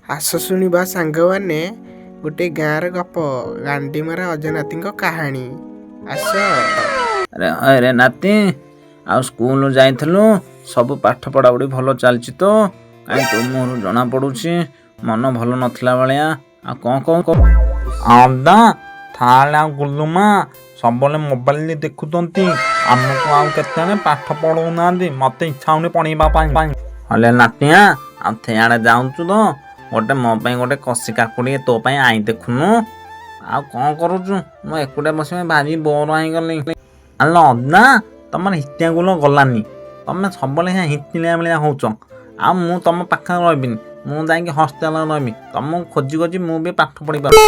ଆସ ଶୁଣିବା ସାଙ୍ଗମାନେ ଗୋଟେ ଗାଁର ଗପ ଗାଣ୍ଡିମରା ଅଜନାତିଙ୍କ କାହାଣୀ। ଆସ। ଆରେ ନାତି, ଆଉ ସ୍କୁଲ ଯାଇଥିଲୁ? ସବୁ ପାଠ ପଢ଼ାପଢ଼ି ଭଲ ଚାଲିଛି ତ? କାହିଁ ତୋ ମୁହଁରୁ ଜଣା ପଡ଼ୁଛି ମନ ଭଲ ନଥିଲା ଭଳିଆ। ଆଉ କ'ଣ ଅଦା ଥାଳେ ଆଉ ଗୁଲୁମା ସବୁବେଳେ ମୋବାଇଲ ଦେଖୁଛନ୍ତି। ଆମକୁ ଆଉ କେତେବେଳେ ପାଠ ପଢ଼ଉନାହାନ୍ତି। ମୋତେ ଇଚ୍ଛା ହଉନି ପଢ଼େଇବା ପାଇଁ। ହେଲେ ନାତିଆ, ଆଉ ଥେଆଡ଼େ ଯାଉଛୁ ତ ଗୋଟେ ମୋ ପାଇଁ ଗୋଟେ କଷି କାକୁଡ଼ି ତୋ ପାଇଁ ଆଇ ଦେଖୁନୁ। ଆଉ କ'ଣ କରୁଛୁ? ମୁଁ ଏକୁଟିଆ ବସିବି ଭାରି ବୋର ହେଇଗଲି। ଆଲୋ ଅଦା, ତମର ହିତିଆ ଗୁଲ ଗଲାନି। ତମେ ସବୁବେଳେ ହିତିଳିଆ ଭଳିଆ ହଉଛ। ଆଉ ମୁଁ ତମ ପାଖରେ ରହିବିନି। ମୁଁ ଯାଇକି ହଷ୍ଟେଲରେ ରହିବି। ତମକୁ ଖୋଜି ଖୋଜି ମୁଁ ବି ପାଠ ପଢ଼ିପାରୁନି।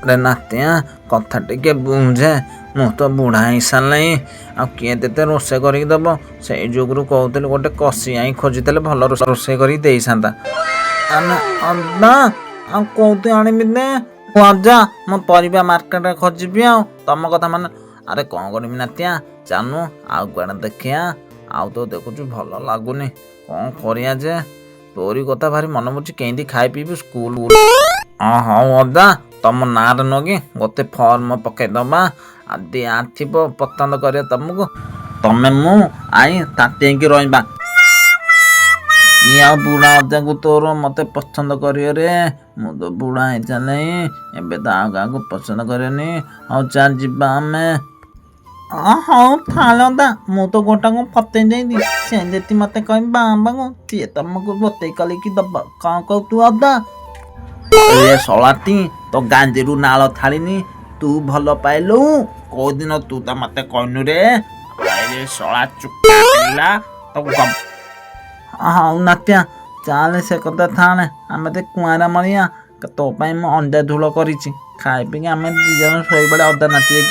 ଆରେ ନାତିଆ, କଥା ଟିକେ ବୁଝେ। ମୁଁ ତ ବୁଢ଼ା ହେଇସାରିଲାଣି। ଆଉ କିଏ ତତେ ରୋଷେଇ କରିକି ଦେବ? ସେଇ ଯୁଗରୁ କହୁଥିଲି ଗୋଟେ କଷି ଆଇ ଖୋଜିଥିଲେ ଭଲ ରୋଷେଇ କରିକି ଦେଇଥାନ୍ତା। ଅଦା, ଆଉ କୋଉଠି ଆଣିବି ଦେ? ଅଜା, ମୁଁ ପରିବା ମାର୍କେଟରେ ଖୋଜିବି। ଆଉ ତମ କଥା ମାନେ ଆରେ କ'ଣ କରିବି ନାତିଆ, ଚାଲୁ ଆଉ କୁଆଡ଼େ ଦେଖିଆ। ଆଉ ତ ଦେଖୁଛୁ ଭଲ ଲାଗୁନି, କ'ଣ କରିବା ଯେ? ତୋରି କଥା ଭାରି ମନେ ପଡ଼ୁଛି, କେମିତି ଖାଇ ପିଇବି ସ୍କୁଲ। ହଉ ଅଦା, ତମ ନାଁରେ ନୁହଁ କି ଗୋଟେ ଫର୍ମ ପକେଇଦବା। ଆଦି ଆସିବ ପସନ୍ଦ କରିବା ତମକୁ, ତମେ ମୁଁ ଆଇ ତାତି ହେଇକି ରହିବା। ଆଉ ବୁଢ଼ା ଅଜାକୁ ତୋର ମୋତେ ପସନ୍ଦ କରିବ ରେ? ମୁଁ ତ ବୁଢ଼ା ହେଇସାରିଲିଣି, ଏବେ ତ ଆଉ କାହାକୁ ପସନ୍ଦ କରିବନି। ହଉ ଚାଲ ଯିବା ଆମେ। ହଉ ଥାଳେ ଅଦା, ମୁଁ ତ ଗୋଟାକୁ ଫତେଇ ଦେଇଛି। ସେ ଯଦି ମୋତେ କହିବା ବାବାକୁ, ସିଏ ତମକୁ ବତେଇ କରିକି ଦବ। କ'ଣ କହୁଛୁ ଅଦା? ଏ ଶଳାଟି, ତୋ ଗାଞ୍ଜିରୁ ନାଳ ଥାଳିନି। ତୁ ଭଲ ପାଇଲୁ କୋଉଦିନ? ତୁ ତ ମୋତେ କହିନୁ ରେ। ଶଳା ଚୁକା ପିଲା। ହଉ ନାତିଆ, ଚାଲେ ସେ କଥା ଥାଳେ। ଆମେ ତ କୁଆଁରା ମରିଆ। ତୋ ପାଇଁ ମୁଁ ଅଣ୍ଡା ଝୋଳ କରିଛି। ଖାଇ ପିଇକି ଆମେ 2 ଜଣ ଶୋଇପଡ଼ିଆ ଅଦା ନାତି ହେଇକି।